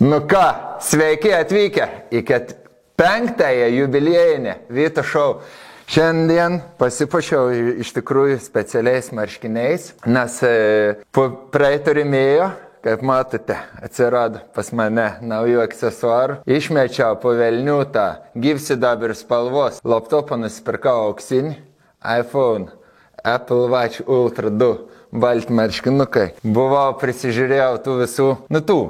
Nu ką, sveiki atvykę į 5-ąją jubiliejinę Vyto šou. Šiandien pasipuošiau iš tikrųjų specialiais marškiniais, nes po praeito rėmėjo, kaip matote, atsirado pas mane naujų aksesuarų. Išmečiau po velnių tą gyvsidabrio spalvos. Laptopą nusipirkau auksinį, iPhone, Apple Watch Ultra 2. Balti marškinukai. Buvau prisižiūrėjau tų visų,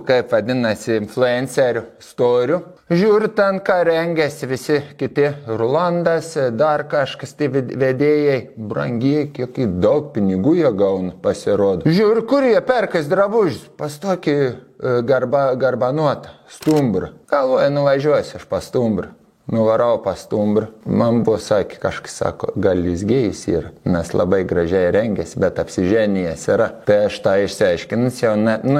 kaip vadinasi, influencerių storių. Žiūriu ten, ką rengiasi visi kiti. Rolandas, dar kažkas tai vedėjai. Brangiai, kiek daug pinigų jie gauna, pasirodo. Žiūriu, kur jie perkas drabužius. Pas tokį garbanuotą stumbrą. Galvoju, nuvažiuosiu aš pas stumbrą. Nuvarau pas stumbrą. Man buvo sakė, kažkas sako, gal jis gėjus yra, nes labai gražiai rengėsi, bet apsiženijęs yra. Tai aš tą išsiaiškinus jau,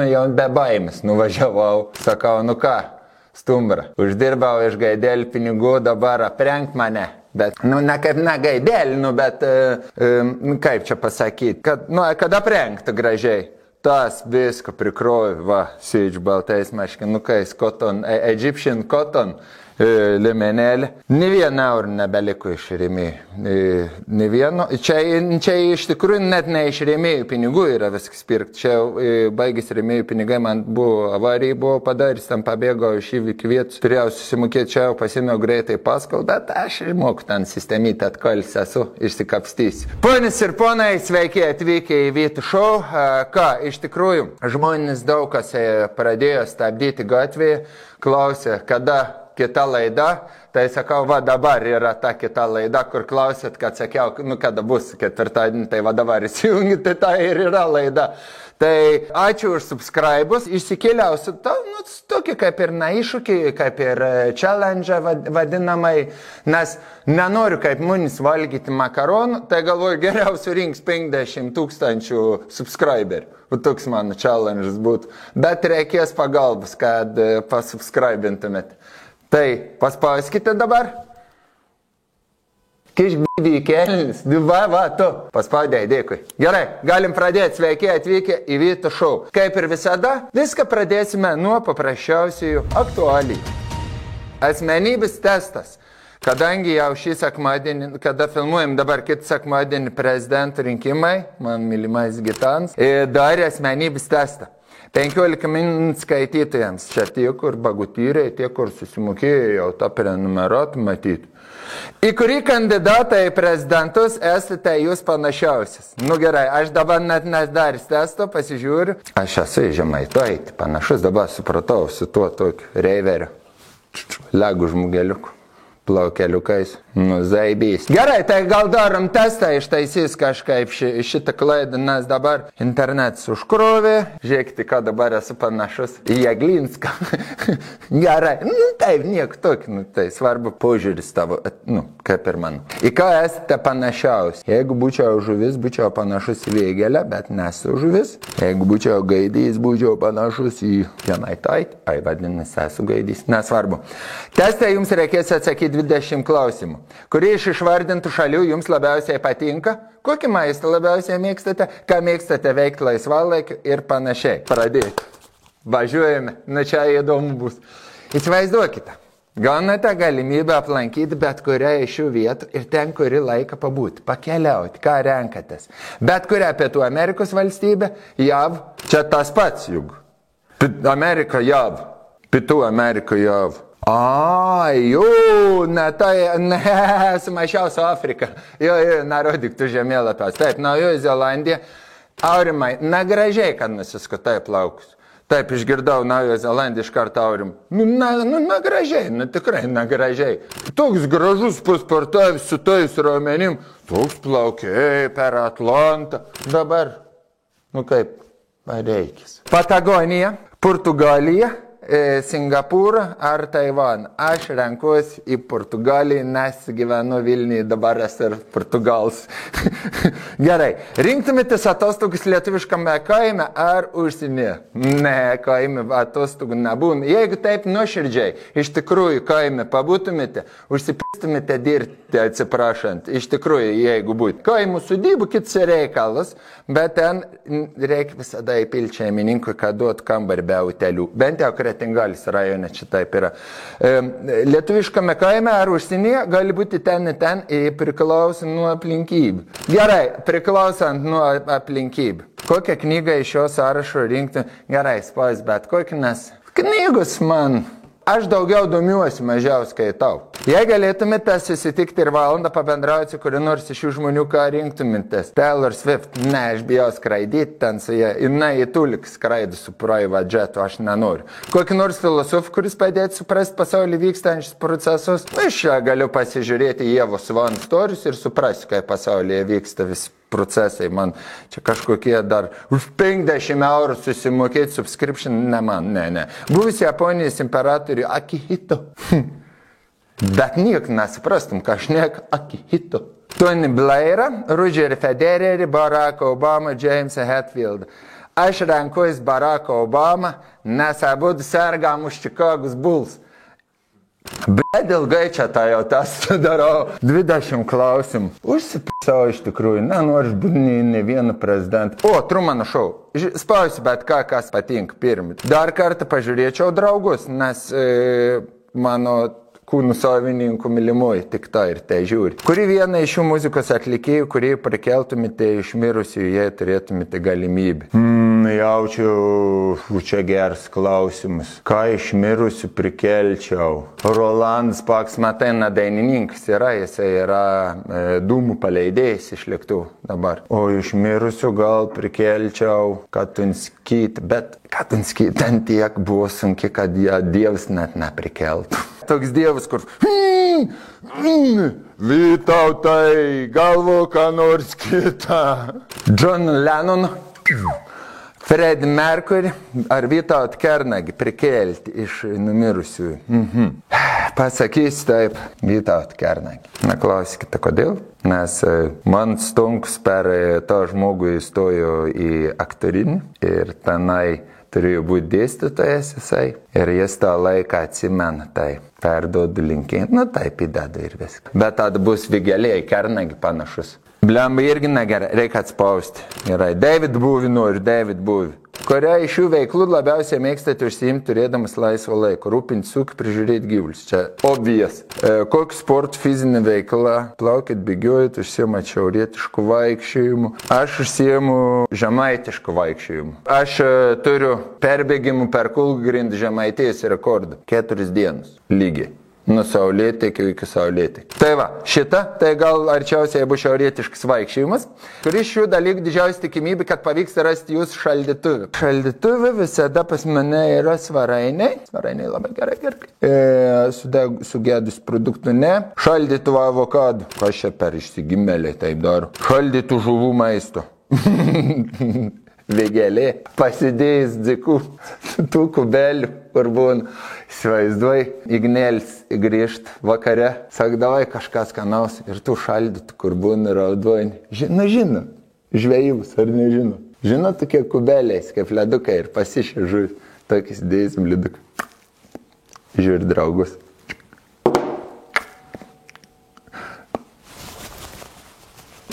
jau be baimės nuvažiavau. Sakau, ką, stumbra, uždirbau iš gaidėlį pinigų, dabar aprenk mane. Bet, ne kaip gaidėlį, bet, kaip čia pasakyti, kad aprengtų gražiai. Tas viską prikrovi, sėdžiu baltais marškinukais, Egyptian cotton. Limenėlį. Nė vieną eurą nebeliko iš rėmėjų. Nė vieno. Čia iš tikrųjų net ne iš rėmėjų pinigų yra viskas pirkti. Čia baigėsi rėmėjų pinigai, man buvo avarija, buvo padarys, tam pabėgo iš įvykių vietų. Turėjau susimokėti, čia jau pasimėjau greitai paskolą, bet aš ir moku ten sistemyti atkolis esu, išsikapstysiu. Ponis ir ponai, sveiki atvykę į Vyto šou. Ką, iš tikrųjų, žmonės daug kas pradėjo stabdyti gatvėje, klausė, kada kita laida, tai sakau, dabar yra ta kita laida, kur klausėt, kad sakiau, kada bus ketvirtadienį, tai dabar įsijungi, tai ta ir yra laida. Tai ačiū už subscribus, išsikėliausiu, tokį kaip ir iššūkį, kaip ir challenge vadinamai, nes nenoriu kaip munis valgyti makaronų, tai galvoju, geriau surinks 50 000 subscriberių. Toks mano challenge'as būtų, bet reikės pagalbos, kad pasubscribintumėt. Tai paspauskite dabar. Kišbydį į kelnis. Tu. Paspaudėjai, dėkui. Gerai, galim pradėti. Sveiki atvykę į Vyto šou. Kaip ir visada, viską pradėsime nuo paprasčiausiųjų aktualijų. Asmenybės testas. Kadangi jau šį sekmadienį, kada filmuojam dabar kitą sekmadienį prezidentų rinkimai, man mylimais Gitanas, darė asmenybės testą. 15 min skaitytojams. Čia tie, kur bagutyriai, tie, kur susimokėjo jau tą prenumeratą matyti. Į kurį kandidatą į prezidentus esate jūs panašiausias? Gerai, aš dabar net nedarys testo, pasižiūriu. Aš esu į Žemaitaitį, panašus dabar supratau su tuo tokiu reiveriu. Legų žmogeliuku. Plaukeliukais. Zaibys. Gerai, tai gal darom testą, ištaisys kažkaip šitą klaidą, nes dabar internetas užkrovė. Žiūrėkite, ką dabar esu panašus į Jaglinską. Gerai, taip, nieko tokio, tai svarbu požiūris tavo, kaip ir man. Į ką esate panašiausi? Jeigu būčiau žuvis, būčiau panašus į Vėgėlę, bet nesu žuvis. Jeigu būčiau gaidys, būčiau panašus į Žemaitaitį. Vadinasi, esu gaidys, nesvarbu. Testą jums reikės atsakyti 20 klausimų. Kurie iš išvardintų šalių jums labiausiai patinka? Kokį maistą labiausiai mėgstate? Ką mėgstate veikti laisvalaikiu ir panašiai? Pradėti. Važiuojame. Čia įdomu bus. Įsivaizduokite. Gaunate galimybę aplankyti bet kurią iš šių vietų ir ten kurį laiką pabūti. Pakeliauti. Ką renkatės? Bet kurią Pietų Amerikos valstybę? JAV. Čia tas pats juk. Amerika JAV. Pietų Amerika JAV. Sumažiausia Afrika. Narodyk tu žemėlapios. Taip, Naujoji Zelandija. Aurimai, negražiai, kad nusiskutai plaukus. Taip, išgirdau Naujoji Zelandija iš karto Aurim. Negražiai, tikrai negražiai. Toks gražus pasportavęs su tais raumenim. Toks plaukiai per Atlantą. Dabar, kaip, reikės. Patagonija, Portugalija. Singapūrą ar Taivaną. Aš renkuosi į Portugaliją, nes gyvenu Vilniuje, dabar esu ir Portugals. Gerai, rinktumėtės atostogus lietuviškame kaime ar užsienyje? Ne, kaime atostogų nebūna. Jeigu taip nuoširdžiai, iš tikrųjų kaime pabūtumėte, užsipristumėte dirbti, atsiprašant, iš tikrųjų, jeigu būtų. Kaimų sudybų kits reikalas, bet ten reikia visada įpilti šeimininkui, kad duot kambarį be utelių. Bent jau Kretingalis rajone čia taip yra. Lietuviškame kaime ar užsienyje gali būti ten priklauso nuo aplinkybių. Gerai, priklausant nuo aplinkybių. Kokią knygą iš šio sąrašo rinkti? Gerai, spaus, bet kokį nes knygus man. Aš daugiau domiuosi, mažiau skaitau. Jei galėtumėte susitikti ir valandą pabendrauti kuri nors iš šių žmonių, ką rinktumėtės? Taylor Swift, ne, aš bijau skraidyti ten su jie. Ir ne, į tulik skraidu su private jetu, aš nenoriu. Kokį nors filosofą, kuris padėtų suprasti pasaulį vykstančius procesus? Aš galiu pasižiūrėti Ievos Swan stories ir suprasiu, kaip pasaulyje vyksta visi procesai. Man čia kažkokie dar už 50 eurų susimokėti subscription, ne. Buvusi Japonijos imperatorių Akihito. Bet niek nesuprastum, ką šneka Akihito. Tony Blairą, Roger Federerį, Barack Obama, Jamesą Hetfieldą. Aš renkuosi Barack Obama, nes abudu sergam už Chicago's Bulls. Bet ilgai čia tą jau tas darau. 20 klausimų. Užsipisau iš tikrųjų, nenoriu būti ne vienu prezidentu. O, Trumano šou. Spausiu, bet kas patinka pirmi. Dar kartą pažiūrėčiau Draugus, nes mano kūnų savininkų mylimoji tik tą ir tai žiūri. Kuri viena iš šių muzikos atlikėjų, kurie prikeltumėte iš mirusių, jei turėtumėte galimybę? Jaučiu, čia geras klausimas. Ką iš mirusių prikelčiau? Rolandas Paks Matena dainininkas yra, jisai yra dūmų paleidėjas iš lėktuvų dabar. O iš mirusių gal prikelčiau Katunskyt, bet Katunskyt ten tiek buvo sunki, kad Dievas net neprikeltų. Toks Dievas, kur Vytautai, galvo ką nors kitą. John Lennon, Freddie Mercury ar Vytaut Kernagį prikelti iš numirusiųjų. Pasakysiu taip, Vytaut Kernagį. Neklauskite, kodėl? Nes man stunkus per tą žmogų įstojo į aktorinį ir tenai turėjo būti dėstytojas jisai ir jis tą laiką atsimena, tai perduodu linkėjimą, taip įdedu ir viską. Bet tada bus Vigeliai, Kernagį panašus. Blemba irgi negerai, reikia atspausti. Gerai, David Bowie nori, David Bowie. Kurią iš šių veiklų labiausiai mėgstate užsiimti turėdamas laisvo laiko? Rūpinti ūkį, prižiūrėti gyvulius. Čia obvious. Kokį sportų fizinį veiklą? Plaukit, bėgiojat, užsiimat šiaurietiškų vaikščiojimų. Aš užsiimu žemaitiškų vaikščiojimų. Aš turiu perbėgimų per Kūlgrindą Žemaitijos rekordą. 4 dienas. Lygiai. Nuo saulėtekio iki saulėtekio. Tai va, šita, tai gal arčiausiai bus šiaurietiškas vaikščiojimas, kuris šių dalykų didžiausia tikimybė, kad pavyks rasti jūs šaldytuvį. Šaldytuvį visada pas mane yra svarainiai. Svarainiai labai gerai gerai. Sugedus produktų ne. Šaldytuvą avokadų. Kas čia per išsigimėlė taip daro? Šaldytų žuvų maisto. Vėgelė, pasidėjus dzikų, tų kubelių, kur būna, įsivaizduoji, Ignėlis grįžt vakare, sakdavai kažkas skanaus ir tų šaldytų, kur būna raudoni. Žino, žvejus ar nežino. Žino tokie kubeliais, kaip ledukai ir pasišė žuvis, tokis dėsim ledukai. Žiūri Draugus.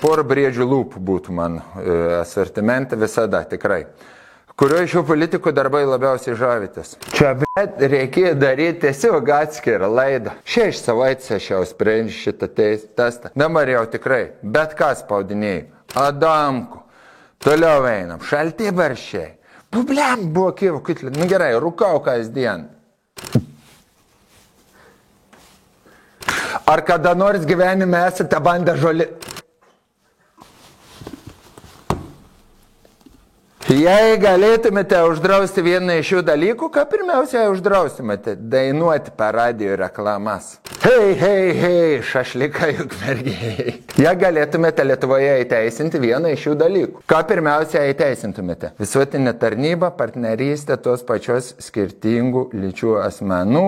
Porą briedžių lūpų būtų man asortimente visada, tikrai. Kurio iš šių politikų darbai labiausiai žavitės? Čia, bet reikėjo daryti tiesiog atskirą laidą. 6 savaitės aš jau sprendžiu šitą testą. Dabar jau tikrai, bet ką spaudinėjau. Adamku. Toliau einam. Šalti barščiai. Problem buvo kievų kitlė. Nu gerai, rūkau kasdien. Ar kada nors gyvenime esate bandę žolį? Jei galėtumėte uždrausti vieną iš šių dalykų, ką pirmiausiai uždraustumėte? Dainuoti per radijo reklamas. Hei, šašlikai ukmergiai. Jei galėtumėte Lietuvoje įteisinti vieną iš šių dalykų, ką pirmiausiai įteisintumėte? Visuotinė tarnyba, partnerystė tos pačios skirtingų lyčių asmenų,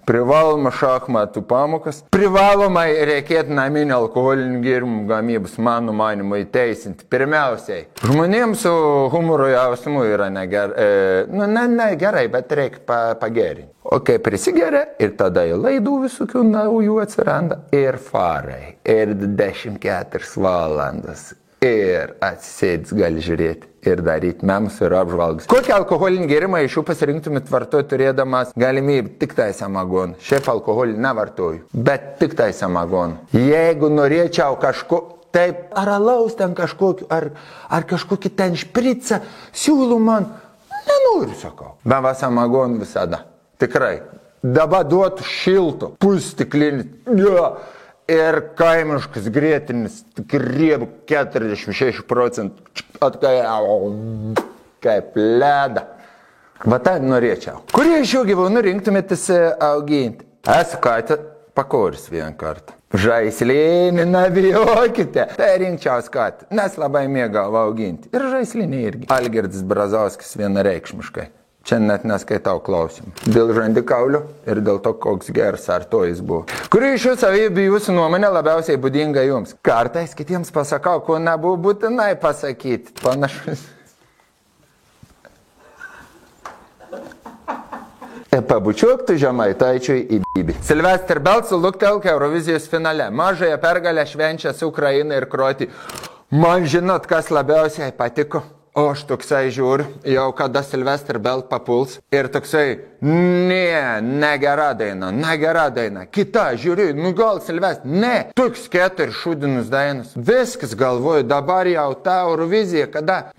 privaloma šachmatų pamokas, privalomai reikėtų naminio alkoholinių gėrimų gamybos, mano manymu, įteisinti. Pirmiausiai, žmonėms su humoro jausmu yra negerai, bet reikia pagerinti. O kai prisigeria ir tada į laidų visokių naujų atsiranda ir farai, ir 24 valandas. ir atsisėdęs gali žiūrėti ir daryti memus ir apžvalgas. Kokį alkoholinį gėrimą iš jų pasirinktumėt vartoti turėdamas galimybę? Tik tai samagoną. Šiaip alkoholį nevartoju, bet tik tai samagoną. Jeigu norėčiau kažko, taip, ar alaus ten kažkokiu, ar kažkokį ten špricą, siūlų man, nenoriu, sakau. Be va samagoną visada. Tikrai. Dabar duotų šilto, pusstiklinį. Ja. Ir kaimiškas grėtinis, tik riebų 46% kaip leda. Va tai norėčiau. Kurį iš šių gyvūnų rinktumėtės auginti? Esu katę pakoris vieną kartą. Žaislinį, nebijokite. Tai rinkčiaus katę, nes labai mėgau auginti. Ir žaislinį irgi. Algirdas Brazauskis vienareikšmiškai. Čia net neskaitau klausimų. Dėl žandikaulių ir dėl to, koks geras ar to jis buvo. Kuri iš šių savybių jūsų nuomonė labiausiai būdinga jums? Kartais kitiems pasakau, ko nebuvo būtinai pasakyti. Panašus. Pabučiuok tu Žemaitaičiui į bybį. Silvester Belcu luktelk Eurovizijos finale. Mažąją pergalę švenčia su Ukraina ir Kroatija. Man žinot, kas labiausiai patiko? O aš toksai žiūriu, jau kada Silvester Belt papuls ir toksai, negera daina. Kita, žiūriu, nu gal Silvester, toks 4 šūdinus dainas. Viskas galvoju, dabar jau ta Eurovizija, kada,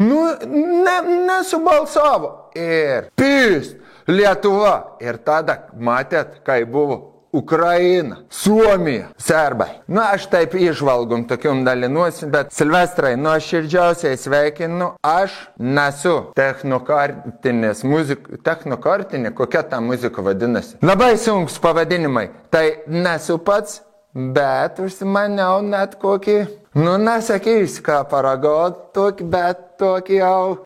nesubalsavo. Ir pyst, Lietuva. Ir tada matėt, kai buvo Ukraina, Suomija, Serbai. Aš taip įžvalgom tokiom dalinuosi, bet Silvestrai, nuoširdžiausiai sveikinu, aš nesu technokartinė, kokia ta muzika vadinasi. Labai sunkus pavadinimai, tai nesu pats, bet užsimaniau net kokį, nesakysiu ką paragot, bet tokį jau.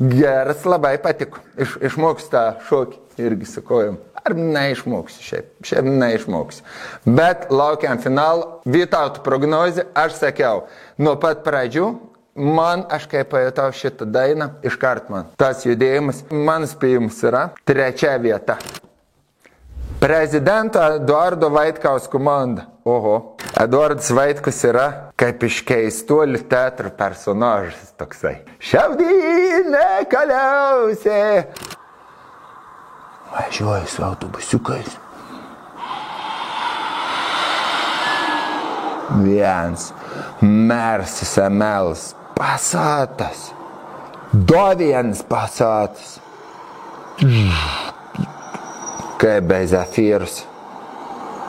Geras, labai patiko. Išmoksiu tą šokį irgi su kojom. Ar neišmoksiu šiaip neišmoksiu. Bet laukiam finalo. Vytautų prognozė, aš sakiau, nuo pat pradžių, aš kai pajutau šitą dainą, iškart man tas judėjimas, man spėjimas yra 3 vieta. Prezidento Eduardo Vaitkaus komanda. Oho. Eduardas Vaitkus yra kaip iš keistuolių teatro personažas toksai. Šiaudinė kaliausė. Važiuoju su autobusiukais. Vienas Mercedes MLs Passatas. Vienas Passatas. Kaip be Zafyrus.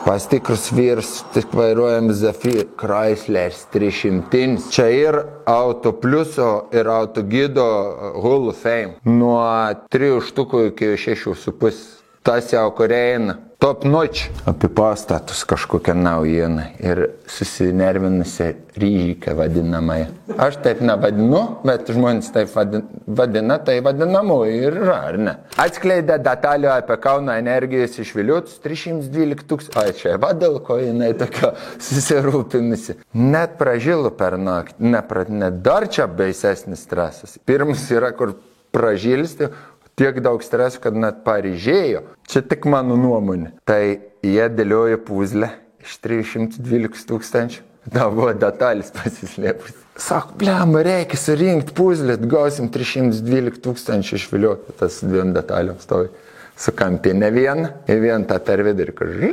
Pas tikrus vyrus tik vairuojam Zafir Chrysler 300. Čia ir Auto Pliuso ir Auto Gido Hall of Fame. Nuo 3 štukų iki 6,5. Tas jau kur eina. Top notch. Apie pastatus kažkokią naujieną ir susinervinusią ryžiką vadinamąją. Aš taip nevadinu, bet žmonės taip vadina, tai vadinamoji ir yra, ar ne? Atskleidė detalę apie Kauno Energijos išviliuotus 312 tūkstančių. Čia vadėl, ko jinai tokia susirūpinusi. Net pražilo per naktį, net dar čia baisesnis stresas. Pirmas yra, kur pražilsti, tiek daug streso, kad net paryžėjo. Čia tik mano nuomonė. Tai jie dėlioja puzlę iš 312 tūkstančių. Da buvo detalės pasislėpus. Sako, blema, reikia surinkti puzlę, gausim 312 tūkstančių išviliuoti. Tas 2 detaliom stovi. Su kampinė vieną ir vieną tą per vidurį.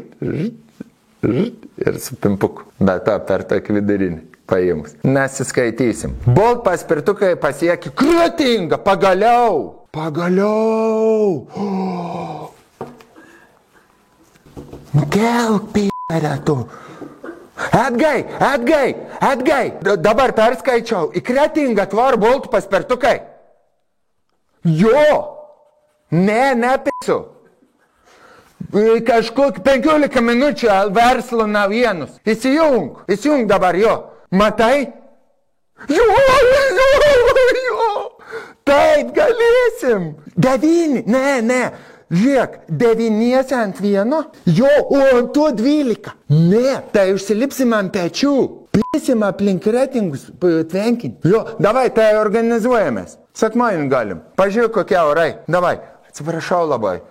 Ir su pimpuku. Bet tą per tokį vidurinį paėmus. Nesiskaitysim. Bolt paspirtukai pasiekė Kretingą. Pagaliau! Nukelk, p***rę tu. Edgai. Dabar perskaičiau. Į Kretingą atvar Bolt paspirtukai. Jo. Nepisiu. Kažkokį 15 minučių verslo naujienus. Įsijung dabar jo. Matai? Jo. Taip, galėsim. 9, ne. Žiūrėk, 9 ant vieno. Jo, o ant to 12. Ne, tai užsilipsim ant pečių. Pisim aplink Kretingus tvenkinti. Jo, davai, tai organizuojamės. Sekmadienį galim. Pažiūrėk, kokie orai. Davai, atsiprašau labai.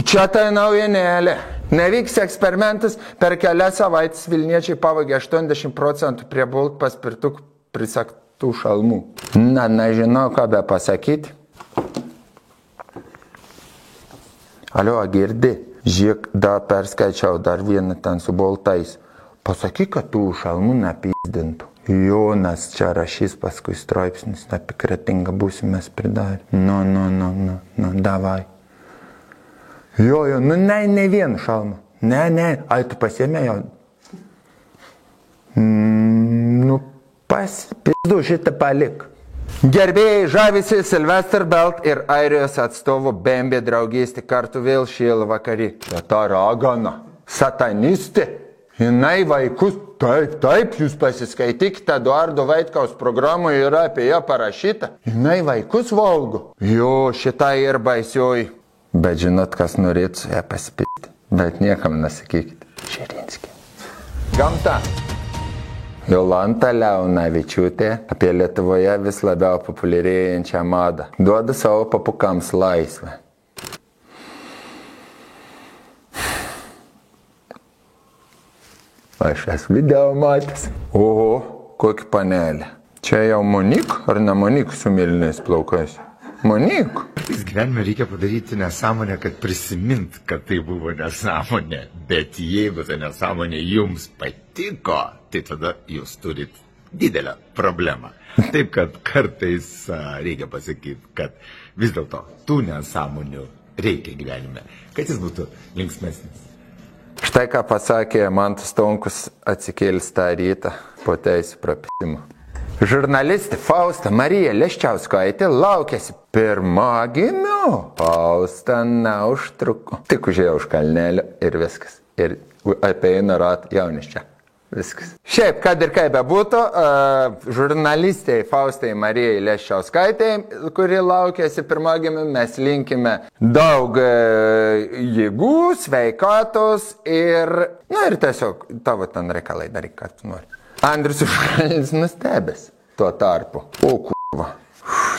Čia tai naujienėlė. Nevyks eksperimentas, per kelias savaitės Vilniečiai pavogė 80% prie Bolt paspirtukų prisegtų šalmų. Na, nežinau, ką be pasakyti. Alio, girdi? Žiūrėk, dar perskaičiau dar vieną ten su Boltais. Pasakyk, kad tų šalmų nepizdintų. Jonas čia rašys paskui straipsnis, apie kretingą būsim mes pridarę. Nu, davai. Jo, ne vienu šalmu. Ne, ai tu pasiėmė jau. Pizdu šitą palik. Gerbėjai žavisi Sylvester Belt ir Airijos atstovų Bembi draugystė kartu vėl šėlą vakarį. Ta ragana, satanistė, jinai vaikus, taip, jūs pasiskaitykite, Eduardo Vaitkaus programoje yra apie ją parašyta. Jinai vaikus valgo. Jo, šitą ir baisioji. Bet žinot, kas norėtų su ją pasipilti. Bet niekam nesakykite. Širinskį. Gamta. Jolanta Leonavičiūtė apie Lietuvoje vis labiau populiarėjančią madą. Duoda savo papukams laisvę. Aš esu video matęs. Oho, kokį panelį. Čia jau Monik ar ne Monik su mėlynais plaukais? Monik. Kartais gyvenime reikia padaryti nesąmonę, kad prisimint, kad tai buvo nesąmonė. Bet jeigu ta nesąmonė jums patiko, tai tada jūs turit didelę problemą. Taip, kad kartais reikia pasakyti, kad vis dėlto tų nesąmonių reikia gyvenime, kad jis būtų linksmesnis. Štai ką pasakė Mantas Tonkus atsikėlis tą rytą po teisų prapisimo. Žurnalistė Fausta Marija Leščiauskaitė laukėsi pirmagimio. Fausta neužtruko. Tik užėjo už kalnelio ir viskas. Ir apeina rat jauniščia. Viskas. Šiaip, kad ir kaip bebūtų, žurnalistei Faustai Marijai Leščiauskaitė, kuri laukėsi pirmagimio, mes linkime daug jėgų, sveikatos ir tiesiog tavo ten reikalai daryk, ką tu nori. Andrius Užkalnis nustebęs tuo tarpu. O kurva,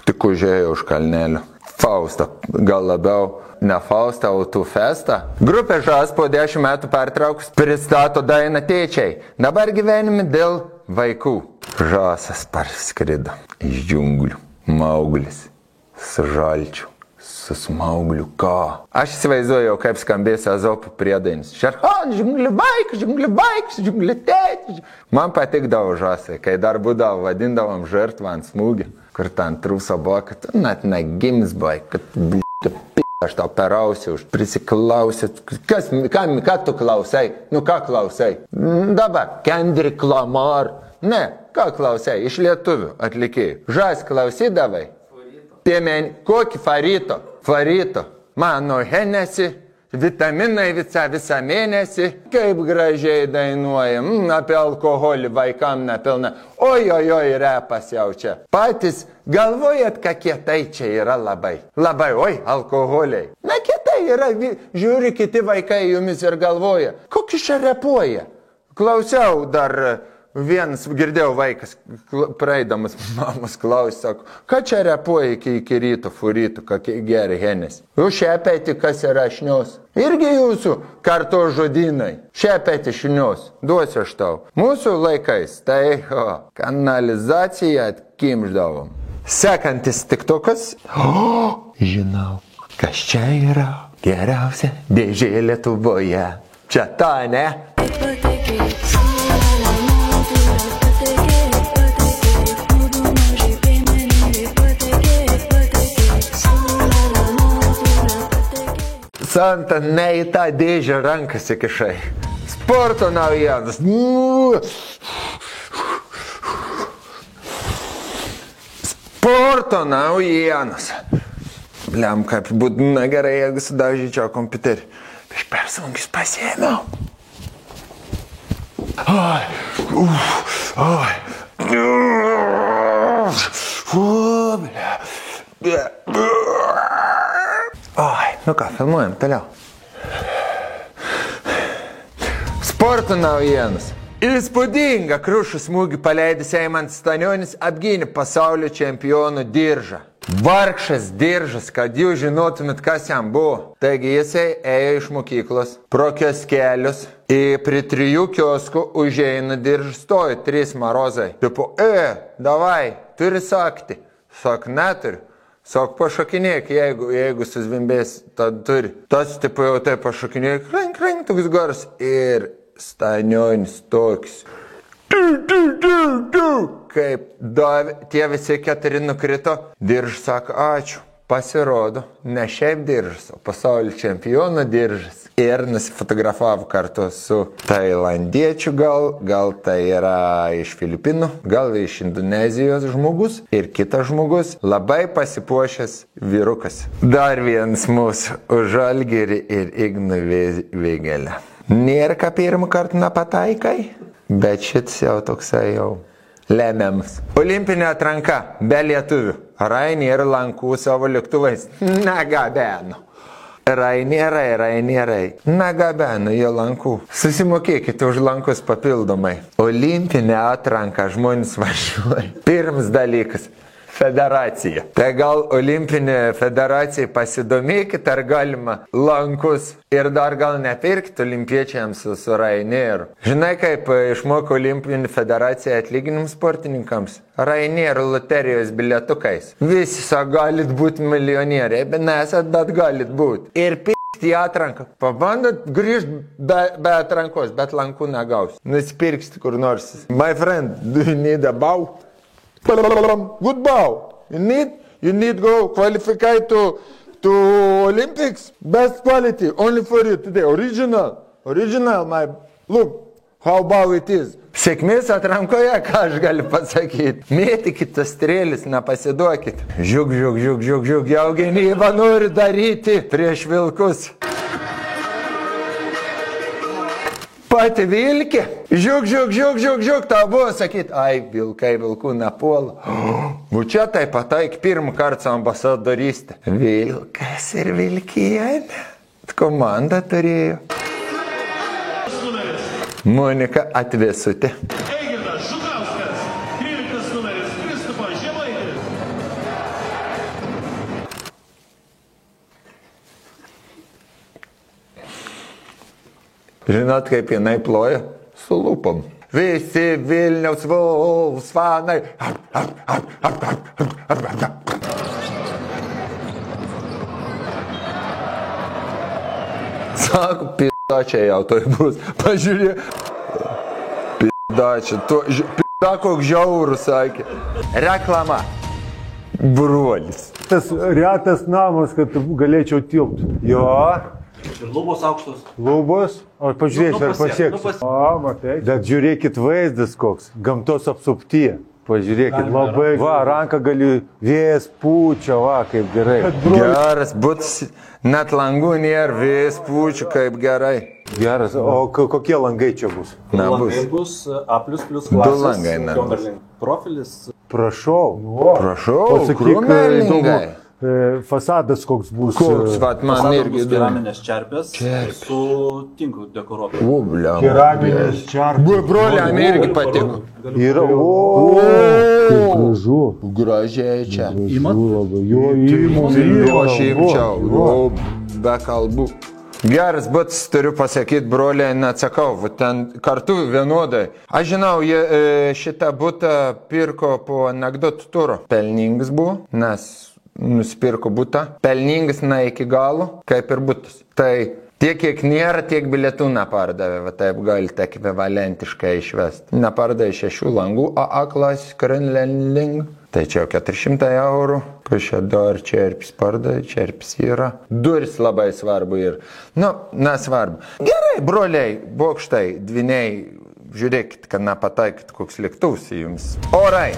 tik užėjo už kalnelio. Fausta, gal labiau ne Fausta, o tu Festa. Grupė Žas po 10 metų pertraukus pristato dainą Tėčiai. Dabar gyvenime dėl vaikų. Žasas parskrido iš džiunglių. Mauglis su žalčiu. Su smaugliu ką? Aš įsivaizduoju, kaip skambės Ezopų priedainis. Šerhan, džiunglių tėtis. Man patikdavo Žasai, kai dar būdavo vadindavom žertvą ant smūgį, kur ten trūso buvo, kad net negims buvo, kad aš tau perausiu, prisiklausiu. Ką tu klausai? Ką klausai? Dabar, Kendrick Lamar. Ne, ką klausai? Iš lietuvių atlikėjų. Žas klausydavai? Kokį farito? Farito. Mano Henesi, vitaminai visą mėnesį. Kaip gražiai dainuojam. Apie alkoholį vaikam nepilna. Oi, repas jau čia. Patys galvojat, kad kietai čia yra labai. Labai, alkoholiai. Na, kietai yra. Žiūri, kiti vaikai jumis ir galvoja. Kokį čia repuoja? Klausiau dar... Vienas, girdėjau vaikas, praeidamas mamos klausė, sako, ką čia repuoja iki ryto, furytų, kokie geri Henes. Jūs šepėti, kas yra šnios. Irgi jūsų karto žodynai. Šepėti šnios, duosiu aš tau. Mūsų laikais, tai kanalizaciją atkimždavom. Sekantis tiktokas. Žinau, kas čia yra geriausia dėžė Lietuvoje. Čia ta, ne? Santa, ne į tą dėžę rankas įkišai. Sporto naujienas. Sporto naujienas. Bliam, kaip būdina gerai, jeigu sudaužyčiau kompiuterį. Aš persunkius pasiėmiau. Ką, filmuojam toliau. Sporto naujienas. Įspūdingą krušų smūgį paleidęs Eimantas Stanionis apgynė pasaulio čempionų diržą. Vargšas diržas, kad jūs žinotumėt, kas jam buvo. Taigi jisai ėjo iš mokyklos, pro kioskelius, prie 3 kioskų užeina diržas, stoja 3 marozai. Tipo, davai, turi sakti. Sak, neturi. Sak, pašokinėk, jeigu suzvimbės, tad turi. Tas, tipo, jau tai pašokinėk, krank, toks gars. Ir stanionis toks. Kaip tie visi 4 nukrito, diržas sako, ačiū. Pasirodo, ne šiaip diržas, o pasaulio čempiono diržas. Ir nusifotografavo kartu su tailandiečiu gal tai yra iš Filipinų, gal iš Indonezijos žmogus ir kitas žmogus, labai pasipuošęs vyrukas. Dar vienas mūsų už Žalgirį ir Ignų Vėgėlę. Nėra ką pirmą kartą nepataikai, bet šits jau toksai jau lemiamas. Olimpinė atranka be lietuvių. Rainier lankų savo lėktuvais negabeno. Rainierai. Negabeno jo lankų. Susimokėkite už lankus papildomai. Olimpinė atranka žmonės važiuoja. Pirmas dalykas. Federacija. Tai gal olimpinė federacija pasidomėkit, ar galima lankus ir dar gal nepirkti olimpiečiams su Rainieru. Žinai, kaip išmoko olimpinė federacija atlyginimus sportininkams? Rainieru loterijos bilietukais. Visi sako, galit būti milijonieriai, bet nesat, bet galit būti. Ir į atranką. Pabandot grįžti be atrankos, bet lankų negaus. Nusipirksti kur nors. My friend, do you need a bow? Good bow. You need go qualify to Olympics. Best quality, only for you today. Original, my look, how bow it is. Sėkmės atrankoje, ką aš galiu pasakyti. Mėtykit tas strėlis, nepasiduokit. Žiūk, jau gynybą nori daryti prieš vilkus. Pati vilkė. Žiūk, tau buvo sakyt, ai, vilkai vilkų nepuola. Čia tai pataik pirmą kartą ambasadorystę. Vilkas ir vilkienė. Komanda turėjo. Monika Atvesutė. Eigirdas Žukauskas, 13 numeris Kristupas Žemaitis. Žinot, kaip jinai ploja? Su lūpom. Visi Vilniaus Wolves fanai. Sako, p***dačia jau toj bus. Pažiūrė. P***dačia. P***da koks žiaurus, sakė. Reklama. Brolis. Tas retas namas, kad galėčiau tilpti. Jo. Ir lubos aukštos. Lubos? O pažiūrėsiu, ar pasieksiu. O, matai. Bet žiūrėkit vaizdas koks. Gamtos apsuptyje. Pažiūrėkit, labai. Va, ranką gali, vėjas pučia, va, kaip gerai. Geras, būtų net langų nėra, vėjas pučia, kaip gerai. Geras, o kokie langai čia bus? Na, Langai bus A++ klasės. langai, na. Profilis. Prašau. Prašau, Pasakyk, krūmelingai. Fasadas koks bus. Koks, vat, man Fasadas irgi bus įdomu. keraminės čerpės su tinku dekoruotu. Keraminis čarpas. Broliam irgi patiko. Yra, o, kaip gražu. Gražiai čia. Jo, Aš imčiau, be kalbų. Geras, bet turiu pasakyti, broliai, neatsakau, ten kartu vienodai. Aš žinau, jie šitą butą pirko po anekdotų turo. Pelningas buvo, nes nusipirko butą. Pelningas ne iki galo, kaip ir butas. Tai tiek, kiek nėra, tiek bilietų nepardavė, va taip galite ekvivalentiškai išvesti. Nepardavė 6 langų AA klasės Krenlenling. Tai čia 400 eurų, kas čia dar čerpis pardavė, čerpis yra. Duris labai svarbu ir, nesvarbu. Gerai, broliai, bokštai, dviniai, žiūrėkit, kad nepataikit koks lėktuvas į jums. Orai.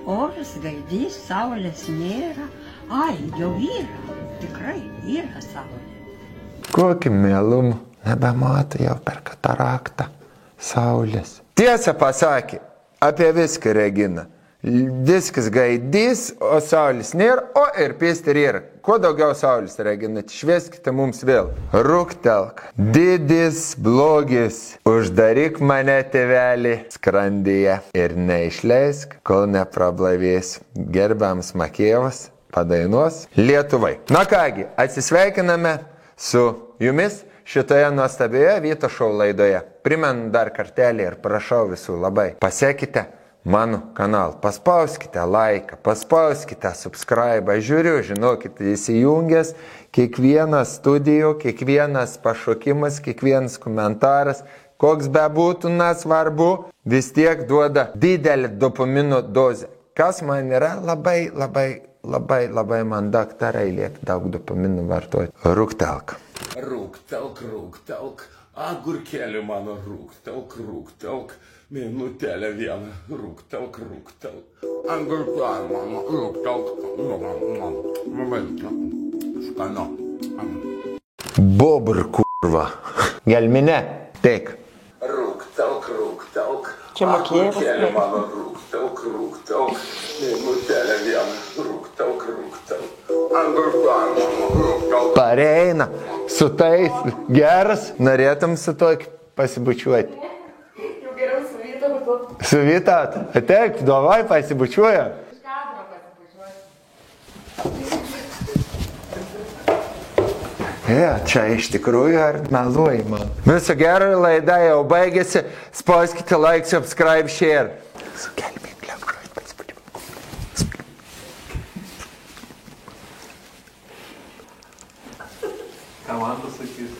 Oras gaidys, saulės nėra. Ai, jau yra. Tikrai yra saulė. Kokį mielumą. Nebemato jau per kataraktą saulės. Tiesą pasakė. Apie viską, Regina. viskas gaidys, o saulės nėra, o ir pėsti yra. Kuo daugiau saulės, reginat, švieskite mums vėl. Rūktelk. Didis blogis. Uždaryk mane, tėvelį, skrandyje ir neišleisk, kol neprablavės. Gerbiams Makėjovas padainuos Lietuvai. Na kągi, atsisveikiname su jumis šitoje nuostabioje Vyto šou laidoje. Primenu dar kartelį ir prašau visų labai. Pasekite mano kanalą, paspauskite laiką, paspauskite subscribe. Žiūriu, žinokit, įsijungęs kiekvienas studijų, kiekvienas pašokimas, kiekvienas komentaras, koks bebūtų nesvarbu, vis tiek duoda didelį dopamino dozę. Kas man yra labai man daktarai liepia daug dopaminų vartoti. Rūktelk. Rūktelk, agurkėlį mano rūktelk, minutėlę vieną, rūktelk, agurkėlį mano rūktelk, skanu. Bobr kurva. Gelminė, teik. Rūktelk, Čia Makėjevas, agurkėlį mano rūktelk, minutėlę vieną, rūktelk, agurkėlį mano rūktelk. Pareina su tais geras, norėtum su to pasibučiuoti. Jau geriau su Vytautu. Su Vytautu, ateik, davai pasibučiuoja. Iš kadro pasibučiuoti. Čia iš tikrųjų ar meluoji man. Viso gero, laida jau baigėsi. Spauskite like, subscribe, share. Su gelminklėm grojant pasibučiuoti. Ką man pasakys?